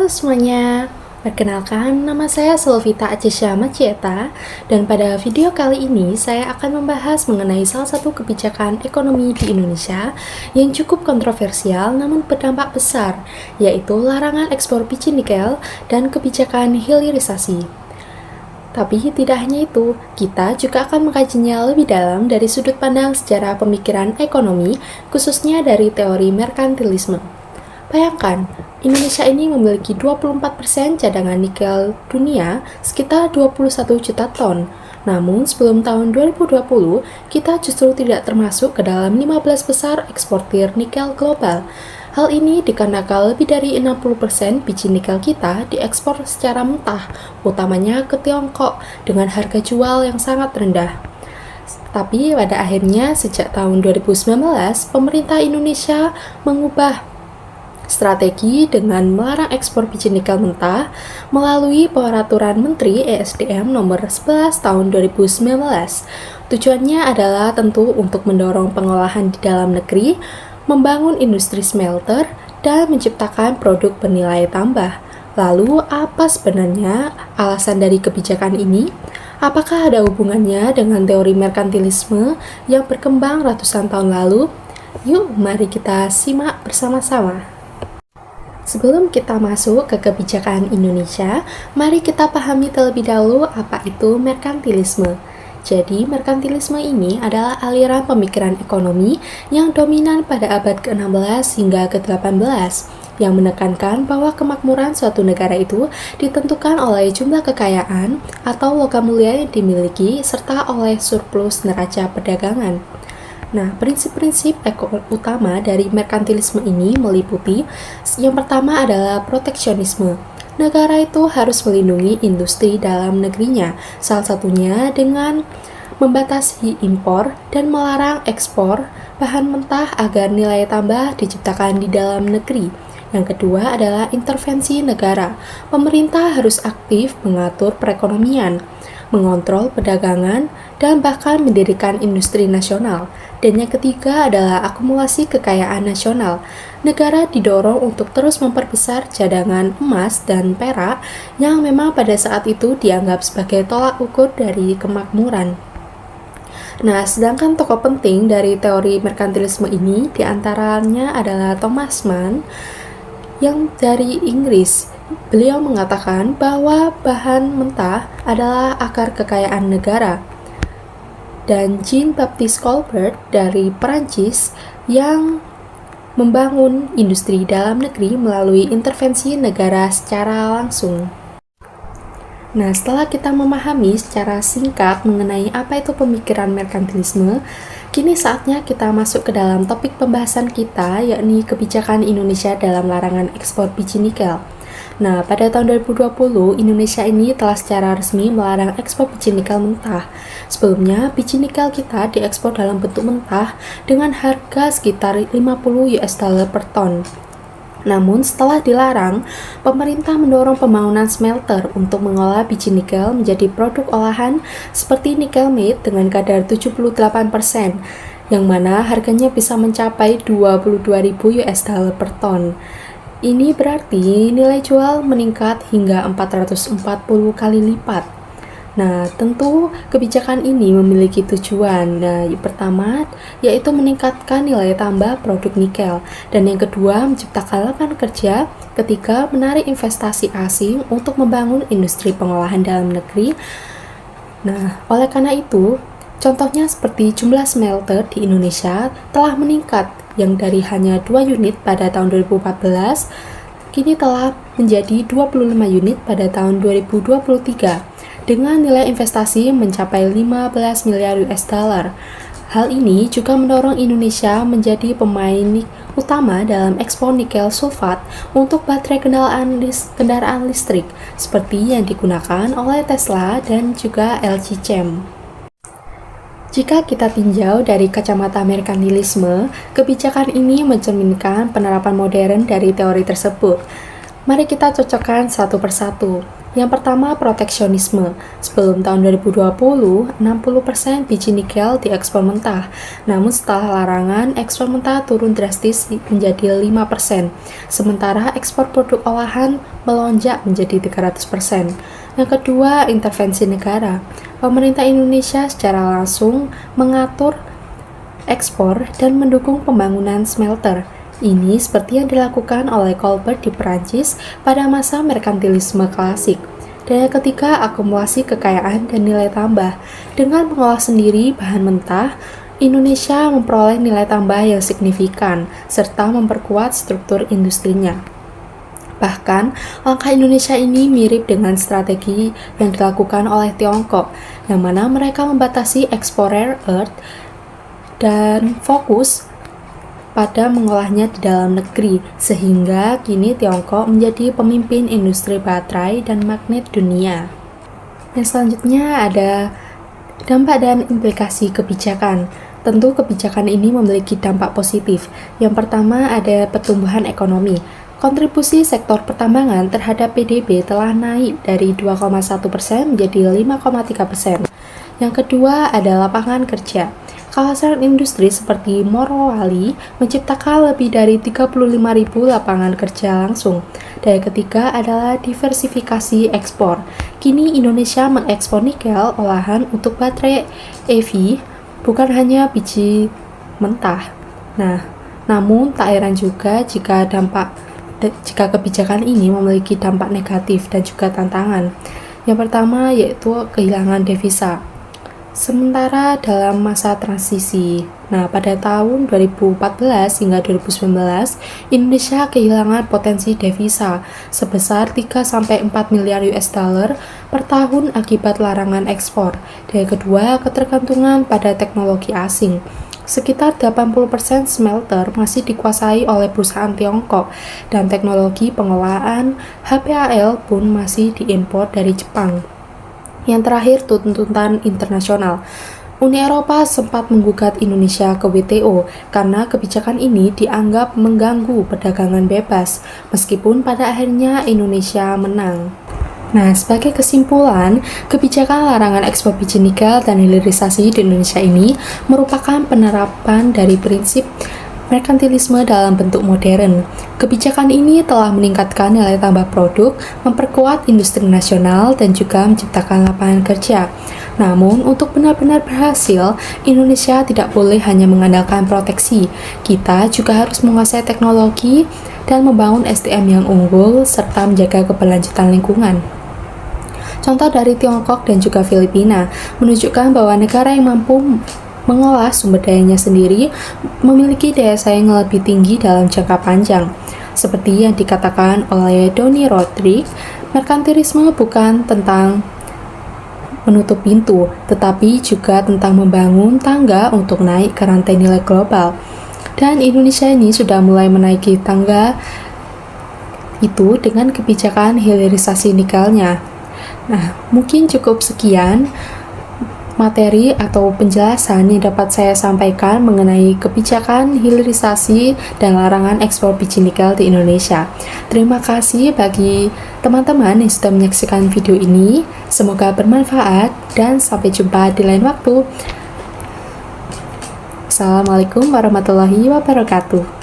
Halo semuanya, perkenalkan nama saya Selvita Acisha Macieta dan pada video kali ini saya akan membahas mengenai salah satu kebijakan ekonomi di Indonesia yang cukup kontroversial namun berdampak besar, yaitu larangan ekspor biji nikel dan kebijakan hilirisasi. Tapi tidak hanya itu, kita juga akan mengkajinya lebih dalam dari sudut pandang sejarah pemikiran ekonomi, khususnya dari teori merkantilisme. Bayangkan, Indonesia ini memiliki 24% cadangan nikel dunia, sekitar 21 juta ton. Namun, sebelum tahun 2020, kita justru tidak termasuk ke dalam 15 besar eksportir nikel global. Hal ini dikarenakan lebih dari 60% biji nikel kita diekspor secara mentah, utamanya ke Tiongkok, dengan harga jual yang sangat rendah. Tapi pada akhirnya, sejak tahun 2019, pemerintah Indonesia mengubah strategi dengan melarang ekspor biji nikel mentah melalui Peraturan Menteri ESDM nomor 11 tahun 2019. Tujuannya adalah tentu untuk mendorong pengolahan di dalam negeri, membangun industri smelter, dan menciptakan produk bernilai tambah. Lalu, apa sebenarnya alasan dari kebijakan ini? Apakah ada hubungannya dengan teori merkantilisme yang berkembang ratusan tahun lalu? Yuk, mari kita simak bersama-sama. Sebelum kita masuk ke kebijakan Indonesia, mari kita pahami terlebih dahulu apa itu merkantilisme. Jadi, merkantilisme ini adalah aliran pemikiran ekonomi yang dominan pada abad ke-16 hingga ke-18, yang menekankan bahwa kemakmuran suatu negara itu ditentukan oleh jumlah kekayaan atau logam mulia yang dimiliki serta oleh surplus neraca perdagangan. Nah, prinsip-prinsip utama dari merkantilisme ini meliputi yang pertama adalah proteksionisme. Negara itu harus melindungi industri dalam negerinya, salah satunya dengan membatasi impor dan melarang ekspor bahan mentah agar nilai tambah diciptakan di dalam negeri. Yang kedua adalah intervensi negara. Pemerintah harus aktif mengatur perekonomian, mengontrol perdagangan, dan bahkan mendirikan industri nasional. Dan yang ketiga adalah akumulasi kekayaan nasional. Negara didorong untuk terus memperbesar cadangan emas dan perak yang memang pada saat itu dianggap sebagai tolak ukur dari kemakmuran. Nah, sedangkan tokoh penting dari teori merkantilisme ini diantaranya adalah Thomas Mann yang dari Inggris. Beliau mengatakan bahwa bahan mentah adalah akar kekayaan negara. Dan Jean-Baptiste Colbert dari Perancis yang membangun industri dalam negeri melalui intervensi negara secara langsung. Nah, setelah kita memahami secara singkat mengenai apa itu pemikiran merkantilisme, kini saatnya kita masuk ke dalam topik pembahasan kita, yakni kebijakan Indonesia dalam larangan ekspor biji nikel. Nah, pada tahun 2020, Indonesia ini telah secara resmi melarang ekspor biji nikel mentah. Sebelumnya, biji nikel kita diekspor dalam bentuk mentah dengan harga sekitar 50 US dollar per ton. Namun, setelah dilarang, pemerintah mendorong pembangunan smelter untuk mengolah biji nikel menjadi produk olahan seperti nikel matte dengan kadar 78%, yang mana harganya bisa mencapai 22.000 US dollar per ton. Ini berarti nilai jual meningkat hingga 440 kali lipat. Nah, tentu kebijakan ini memiliki tujuan. Nah, yang pertama yaitu meningkatkan nilai tambah produk nikel, dan yang kedua menciptakan lapangan kerja, ketiga menarik investasi asing untuk membangun industri pengolahan dalam negeri. Nah, oleh karena itu, contohnya seperti jumlah smelter di Indonesia telah meningkat yang dari hanya 2 unit pada tahun 2014, kini telah menjadi 25 unit pada tahun 2023, dengan nilai investasi mencapai 15 miliar US dollar. Hal ini juga mendorong Indonesia menjadi pemain utama dalam ekspor nikel sulfat untuk baterai kendaraan listrik, seperti yang digunakan oleh Tesla dan juga LG Chem. Jika kita tinjau dari kacamata merkantilisme, kebijakan ini mencerminkan penerapan modern dari teori tersebut. Mari kita cocokkan satu persatu. Yang pertama, proteksionisme. Sebelum tahun 2020, 60% biji nikel diekspor mentah. Namun setelah larangan, ekspor mentah turun drastis menjadi 5%. Sementara ekspor produk olahan melonjak menjadi 300%. Yang kedua, intervensi negara. Pemerintah Indonesia secara langsung mengatur ekspor dan mendukung pembangunan smelter. Ini seperti yang dilakukan oleh Colbert di Perancis pada masa merkantilisme klasik. Dan yang ketiga, akumulasi kekayaan dan nilai tambah. Dengan mengolah sendiri bahan mentah, Indonesia memperoleh nilai tambah yang signifikan, serta memperkuat struktur industrinya. Bahkan, langkah Indonesia ini mirip dengan strategi yang dilakukan oleh Tiongkok, yang mana mereka membatasi ekspor rare earth dan fokus pada mengolahnya di dalam negeri, sehingga kini Tiongkok menjadi pemimpin industri baterai dan magnet dunia. Yang selanjutnya ada dampak dan implikasi kebijakan. Tentu kebijakan ini memiliki dampak positif. Yang pertama ada pertumbuhan ekonomi. Kontribusi sektor pertambangan terhadap PDB telah naik dari 2,1% menjadi 5,3%. Yang kedua ada lapangan kerja. Kawasan industri seperti Morowali menciptakan lebih dari 35.000 lapangan kerja langsung. Dan yang ketiga adalah diversifikasi ekspor. Kini Indonesia mengekspor nikel olahan untuk baterai EV, bukan hanya biji mentah. Namun tak heran juga jika kebijakan ini memiliki dampak negatif dan juga tantangan. Yang pertama yaitu kehilangan devisa. Sementara dalam masa transisi, pada tahun 2014 hingga 2019, Indonesia kehilangan potensi devisa sebesar 3-4 miliar US dollar per tahun akibat larangan ekspor. Dan yang kedua, ketergantungan pada teknologi asing. Sekitar 80% smelter masih dikuasai oleh perusahaan Tiongkok, dan teknologi pengolahan HPAL pun masih diimpor dari Jepang. Yang terakhir, tuntutan internasional. Uni Eropa sempat menggugat Indonesia ke WTO karena kebijakan ini dianggap mengganggu perdagangan bebas, meskipun pada akhirnya Indonesia menang. Sebagai kesimpulan, kebijakan larangan ekspor biji nikel dan hilirisasi di Indonesia ini merupakan penerapan dari prinsip merkantilisme dalam bentuk modern. Kebijakan ini telah meningkatkan nilai tambah produk, memperkuat industri nasional, dan juga menciptakan lapangan kerja. Namun, untuk benar-benar berhasil, Indonesia tidak boleh hanya mengandalkan proteksi. Kita juga harus menguasai teknologi dan membangun SDM yang unggul, serta menjaga keberlanjutan lingkungan. Contoh dari Tiongkok dan juga Filipina menunjukkan bahwa negara yang mampu mengolah sumber dayanya sendiri memiliki daya saing lebih tinggi dalam jangka panjang. Seperti yang dikatakan oleh Donny Rodrik, merkantilisme bukan tentang menutup pintu, tetapi juga tentang membangun tangga untuk naik ke rantai nilai global. Dan Indonesia ini sudah mulai menaiki tangga itu dengan kebijakan hilirisasi nikelnya. Mungkin cukup sekian materi atau penjelasan yang dapat saya sampaikan mengenai kebijakan hilirisasi dan larangan ekspor biji nikel di Indonesia. Terima kasih bagi teman-teman yang sudah menyaksikan video ini. Semoga bermanfaat dan sampai jumpa di lain waktu. Assalamualaikum warahmatullahi wabarakatuh.